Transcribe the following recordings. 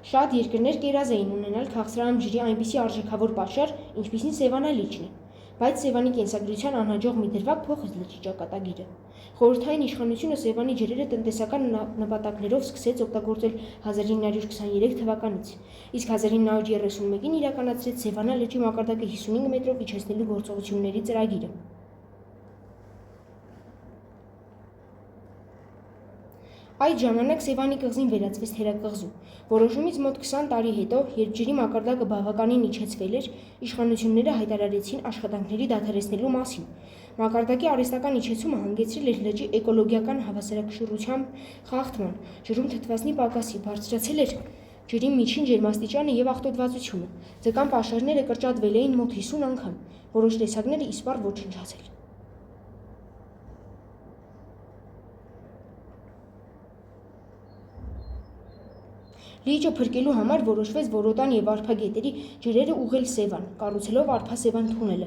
Շատ երկրներ կերազ էին ունենալ քաղցրահամ ջրի այնպիսի արժեքավոր պաշար, ինչպիսին Սևանա լիճն է, բայց Սևանի կենսագրության անհաջող մի դրվագ փոխեց լճի ճակատագիրը։ Խորհրդային իշխանությունը Սևանի ջրերը տնտեսական նպատակներով սկսեց օգտագործել 1923 թվականից, իսկ 1931-ին իրականացրեց Սևանա լճի մակարդակը 55 մետրով իջեցնելու գործողությունների ծրագիրը։ Այդ ժամանակ Սևանի կղզին վերածվեց թերակղզու։ Որոշումից մոտ 20 տարի հետո, երբ ջրի մակարդակը բավականին իջեցվել էր, իշխանությունները հայտարարեցին աշխատանքների դադարեցնելու մասին։ Մակարդակի արհեստական իջեցումը հանգեցրել էր լճի էկոլոգիական հավասարակշռության խախտման, ջրում թթվասնի պակասի, բարձրացել էր ջրի միջին ջերմաստիճանը և աղտոտվածությունը։ Ձկան պաշարները կրճատվել էին մոտ 50 անգամ, որոշ տեսակներ իսպառ ոչնչացել։ Լիճը փրկելու համար որոշվեց Որոտան և Արփա գետերի ջրերը ուղղել Սևան, կառուցելով Արփա-Սևան թունելը։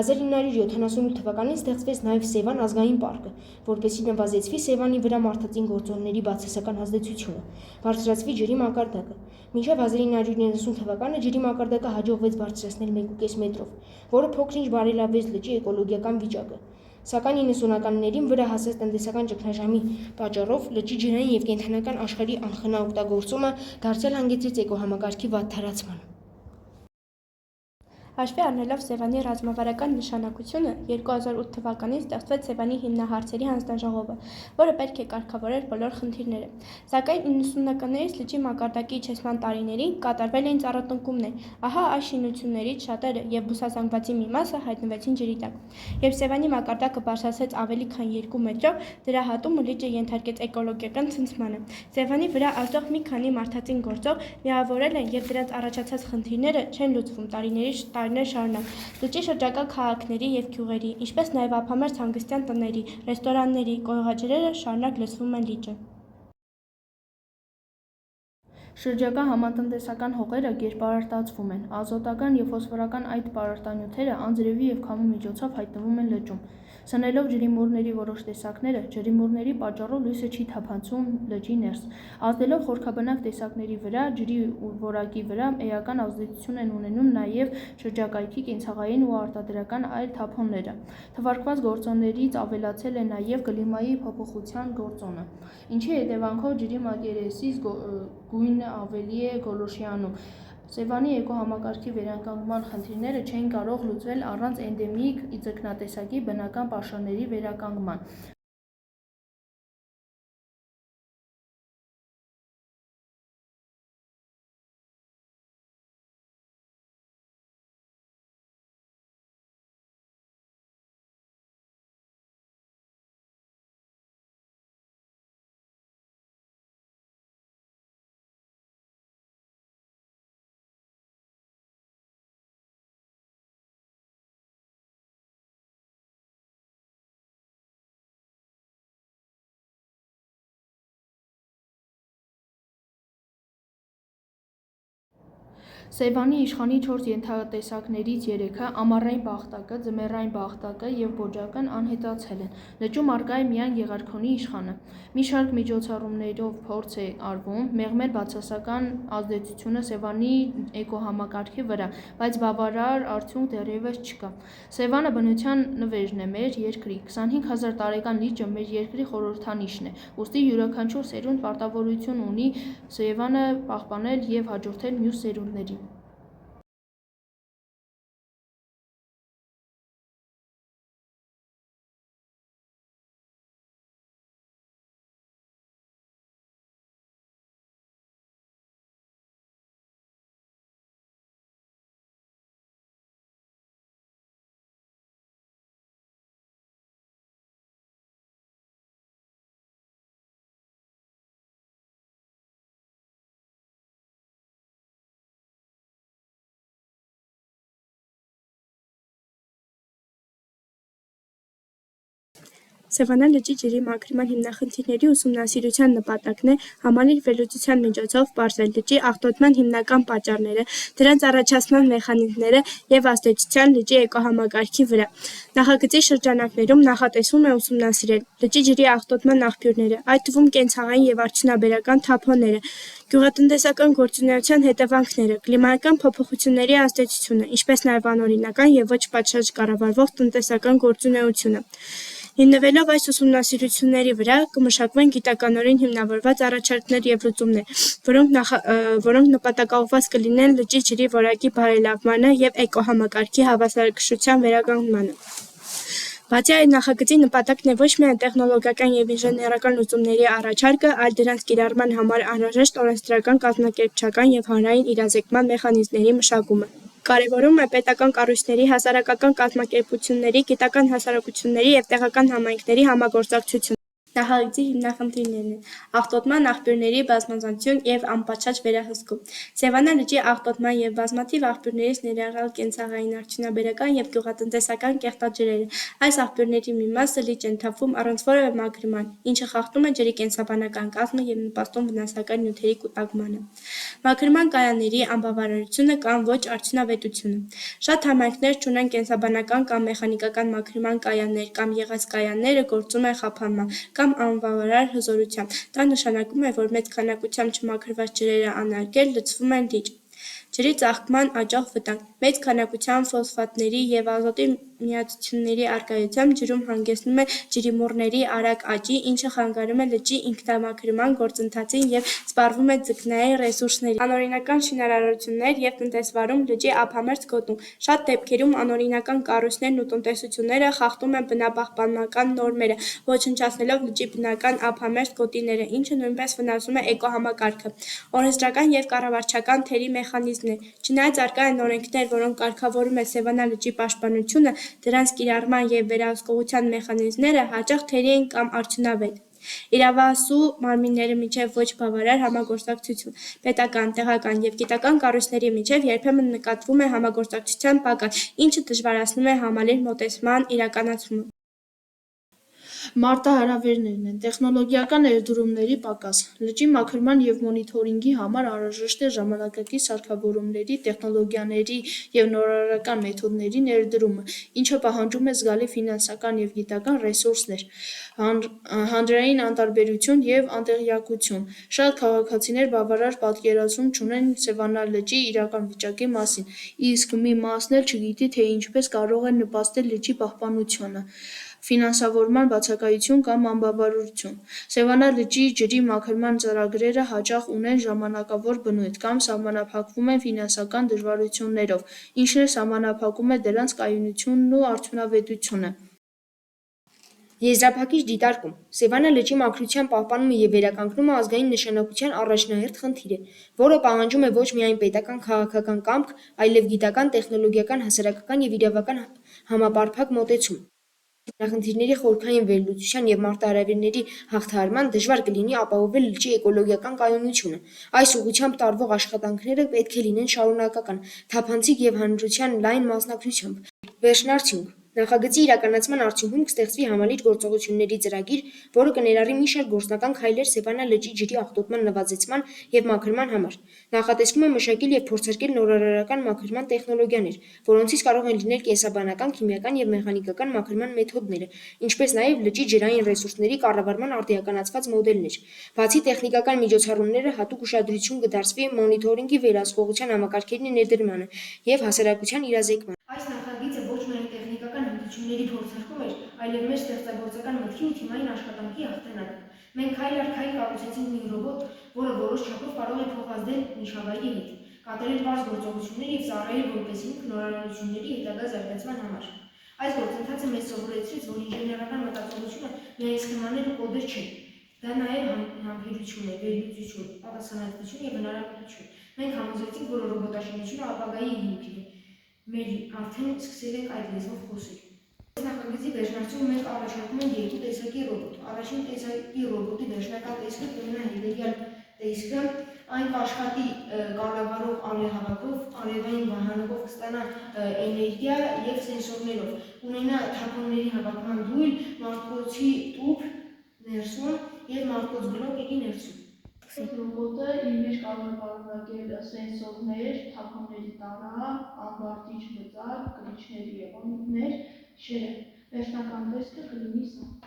1978 թվականին ստեղծվեց նաև Սևան ազգային պարկը, որպեսզի նվազեցվի Սևանի վրա մարդածին գործոնների բացասական ազդեցությունը, բարձրացվի ջրի մակարդակը։ Մինչև 1990 թվականը ջրի մակարդակը հաջողվեց բարձրացնել 1,5 մետրով, որը փոքր-ինչ բարելավեց լճի էկոլոգիական վիճակը։ Սակայն 90-ականներին վրա հասած տնտեսական ճգնաժամի պատճառով լճի ջրային և կենդանական աշխարհի անխնա օգտագործումը դարձյալ հանգեցրեց էկոհամակարգի վատթարացման։ Հաշվի առնելով Սևանի ռազմավարական նշանակությունը, 2008 թվականին ստեղծվեց Սևանի հիմնահարցերի հանձնաժողովը, որը պետք է կարգավորեր բոլոր խնդիրները։ Սակայն 90-ականներից լճի մակարդակի իջեցման տարիներին կատարվել էին ծառատնկումներ, ահա այս շինություններից շատերը և բուսազանգվածի մի մասը հայտնվեցին ջրի տակ։ Երբ Սևանի մակարդակը բարձրացեց ավելի քան 2 մետրով, դրա հատումը լիճը ենթարկեց էկոլոգիական ցնցմանը։ Սևանի վրա ազդող մի քանի մարդածին գործող միավորել են և դրանց առաջացած խնդիրները չեն լուծվում տարիներ շարունակ։ Լճի շրջակա քաղաքների և գյուղերի, ինչպես նաև ափամերձ հանգստյան տների, ռեստորանների կոյուղաջրերը շարունակ լցվում են լիճը։ Շրջակա համատնտեսական հողերը գերպարարտացվում են, ազոտական և ֆոսֆորական այդ պարարտանյութերը անձրևի և քամու միջոցով հայտնվում են լճում։ Սնելով ջրիմուռների որոշ տեսակները, ջրիմուռների պատճառով լույսը չի թափանցում լճի ներս։ Ազդելով խորքաբնակ տեսակների վրա, ջրի որակի վրա էական ազդեցություն են ունենում նաև շրջակայքի կենցաղային ու արտադրական այլ թափոնները։ Թվարկված գործոններից ավելացել է նաև կլիմայի փոփոխության գործոնը, ինչի հետևանքով ջրի մակերեսի գույնը ավելի է գոլորշիանում։ Սևանի էկոհամակարգի վերականգնման խնդիրները չէին կարող լուծվել առանց էնդեմիկ ձկնատեսակի բնական պաշարների վերականգնման։ Սևանի իշխանի 4 ենթատեսակներից 3-ը՝ ամառային բախտակը, ձմեռային բախտակը և բոջակն անհետացել են։ Լճում առկա է միայն Եղարքոնի իշխանը։ Մի շարք միջոցառումներով փորձ է արվում մեղմել բացասական ազդեցությունը Սևանի էկոհամակարգի վրա, բայց բավարար արդյունք դեռևս չկա։ Սևանը բնության նվերն է մեր երկրի։ 25 000 տարեկան լիճը մեր երկրի խորհրդանիշն է, ուստի յուրաքանչյուր սերունդ պարտավորություն ունի Սևանը պահպանել և հաջորդել մյուս սերունդներին։ Սևանա լճի ջրի մաքրման հիմնախնդիրների ուսումնասիրության նպատակն է համալիր վերլուծության միջոցով պարզել լճի աղտոտման հիմնական պատճառները, դրանց առաջացման մեխանիզմները և ազդեցության լճի էկոհամակարգի վրա։ Նախագծի շրջանակներում նախատեսվում է ուսումնասիրել լճի ջրի աղտոտման աղբյուրները, այդ թվում կենցաղային և արդյունաբերական թափոնները, գյուղատնտեսական գործունեության հետևանքները, կլիմայական փոփոխությունների ազդեցությունը, ինչպես նաև անօրինական և ոչ պատշաճ կառավարվող տնտեսական գործունեությունը։ Հիմնվելով այս ուսումնասիրությունների վրա կմշակվեն գիտականորեն հիմնավորված առաջարկներ և լուծումներ, որոնք նպատակաուղղված կլինեն լճի ջրի որակի բարելավմանը և էկոհամակարգի հավասարակշռության վերականգնմանը։ Բացի այդ, նախագծի նպատակն է ոչ միայն տեխնոլոգիական և ինժեներական լուծումների առաջարկը, այլ դրանց կիրառման համար անհրաժեշտ օրենսդրական, կազմակերպչական և հանրային իրազեկման մեխանիզմների մշակումը։ Կարևորում է պետական կառույցների, հասարակական կազմակերպությունների, գիտական հասարակությունների և տեղական համայնքների համագործակցությունը։ Նախագծի հիմնախնդիրներն են աղտոտման աղբյուրների բազմազանություն և անպատշաճ վերահսկում, Սևանա լճի աղտոտման և բազմաթիվ աղբյուրներից ներառյալ կենցաղային, արդյունաբերական և գյուղատնտեսական կեղտաջրերը։ Այս աղբյուրների մի մասը լիճ են թափվում առանց որևէ մաքրման, ինչը խախտում է ջրի կենսաբանական կազմը և նպաստում վնասակար նյութերի կուտակմանը։ Մաքրման կայանների անբավարարությունը կամ ոչ արդյունավետությունը։ Շատ համայնքներ չունեն կենսաբանական կամ մեխանիկական մաքրման կայաններ, կամ եղած կայանները գործում են խափանման կամ անբավարար հզորությամբ։ Դա նշանակում է, որ մեծ քանակությամբ չմաքրված ջրերը անարգել լցվում են լիճ։ Ջրի ծաղկման աճող վտանգ։ Մեծ քանակությամբ ֆոսֆատների և ազոտի միացությունների առկայությամբ ջրում հանգեցնում է ջրիմուռների արագ աճի, ինչը խանգարում է լճի ինքնամաքրման գործընթացին և սպառվում է ձկնային ռեսուրսների։ Անօրինական շինարարություններ և տնտեսվարում լճի ափամերձ գոտում։ Շատ դեպքերում անօրինական կառույցներն ու տնտեսությունները խախտում են բնապահպանական նորմերը, ոչնչացնելով լճի բնական ափամերձ գոտիները, ինչը նույնպես վնասում է էկոհամակարգը։ Օրենսդրական և կառավարչական թերի մեխանիզմներ։ Չնայած առկա են օրենքներ, որոնք կարգավորում է Սևանա լճի պաշտպանությունը, դրանց կիրառման և վերահսկողության մեխանիզմները հաճախ թերի են կամ արդյունավետ։ Իրավասու մարմինների միջև ոչ բավարար համագործակցություն։ Պետական, տեղական և գիտական կառույցների միջև երբեմն նկատվում է համագործակցության պակաս, ինչը դժվարացնում է համալիր մոտեցման իրականացումը։ Մարտահրավերներն են տեխնոլոգիական ներդրումների պակաս։ Լճի մաքրման և մոնիթորինգի համար անհրաժեշտ է ժամանակակից սարքավորումների, տեխնոլոգիաների և նորարարական մեթոդների ներդրումը, ինչը պահանջում է զգալի ֆինանսական և գիտական ռեսուրսներ, հանրային անտարբերություն և անտեղյակություն։ Շատ քաղաքացիներ բավարար պատկերացում չունեն Սևանա լճի իրական վիճակի մասին, իսկ մի մասն էլ չգիտի, թե ինչպես կարող է նպաստել լճի պահպանությանը։ Ֆինանսավորման բացակայություն կամ անբավարարություն։ Սևանա լճի ջրի մաքրման ծրագրերը հաճախ ունեն ժամանակավոր բնույթ կամ սահմանափակվում են ֆինանսական դժվարություններով, ինչն էլ սահմանափակում է դրանց կայունությունն ու արդյունավետությունը։ Եզրափակիչ դիտարկում։ Սևանա լճի մաքրության պահպանումը և վերականգնումը ազգային նշանակության առաջնահերթ խնդիր է, որը պահանջում է ոչ միայն պետական քաղաքական կամք, այլև գիտական, տեխնոլոգիական, հասարակական և իրավական համապարփակ մոտեցում։ Հիմնախնդիրների խորքային վերլուծության և մարտահրավերների հաղթահարման դժվար կլինի ապահովել լճի էկոլոգիական կայունությունը։ Այս ուղղությամբ տարվող աշխատանքները պետք է լինեն շարունակական, թափանցիկ և հանրության լայն մասնակցությամբ։ Վերջնարդյունք։ Նախագծի իրականացման արդյունքում կստեղծվի համալիր գործողությունների ծրագիր, որը կներառի մի շարք գործնական քայլեր Սևանա լճի ջրի աղտոտման նվազեցման և մաքրման համար։ Նախատեսվում է մշակել և փորձարկել նորարարական մաքրման տեխնոլոգիաներ, որոնցից կարող են լինել կենսաբանական, քիմիական և մեխանիկական մաքրման մեթոդները, ինչպես նաև լճի ջրային ռեսուրսների կառավարման արդիականացված մոդելներ։ Բացի տեխնիկական միջոցառումները, հատուկ ուշադրություն կդարձվի մոնիթորինգի, վերահսկողության համակարգերի ներդրմանը և հասարակության իրազեկմանը։ Այս նախագիծը ոչ միայն տեխնիկական հմտությունների փորձարկում էր, այլև մեր ստեղծագործական մտքի ու թիմային աշխատանքի հաղթանակը։ Մենք քայլ առ քայլ կառուցեցինք մի ռոբոտ, որը որոշ չափով կարող է փոխազդել միջավայրի հետ, կատարել բաց գործողություններ և ծառայել որպես հիմք նորարարությունների հետագա զարգացման համար։ Այս գործընթացը մեզ սովորեցրեց, որ ինժեներական մտածողությունը միայն սխեմաներ ու կոդեր չէ, դա նաև համբերություն է, վերլուծություն, պատասխանատվություն և հնարամտություն։ Մենք համոզվեցինք, որ ռոբոտաշինությունը ապագայի հիմքն է։ Մեր արդեն սկսել ենք այդ լեզվով խոսել։ Այս նախագծի վերջնարդյունքում մենք առաջարկում ենք երկու տեսակի ռոբոտ։ Առաջին տեսակի ռոբոտի վերջնական տեսքը կունենա հետևյալ Իսկ այն կաշխատի կառավարող արևհավաքով, արևային վահանով կստանա էներգիա եւ սենսորներով, ունենա թափոնների հավաքման դույլ, մարդկոցի տուփ ներսում եւ մարդկոց բլոկերի ներսում։ Ռոբոտը իր մեջ կարող է պարունակել սենսորներ, թափոնների տարա, ամբարտիչ բծակ, կրիչներ եւ անուններ, վերջնական տեսքը կլինի սա։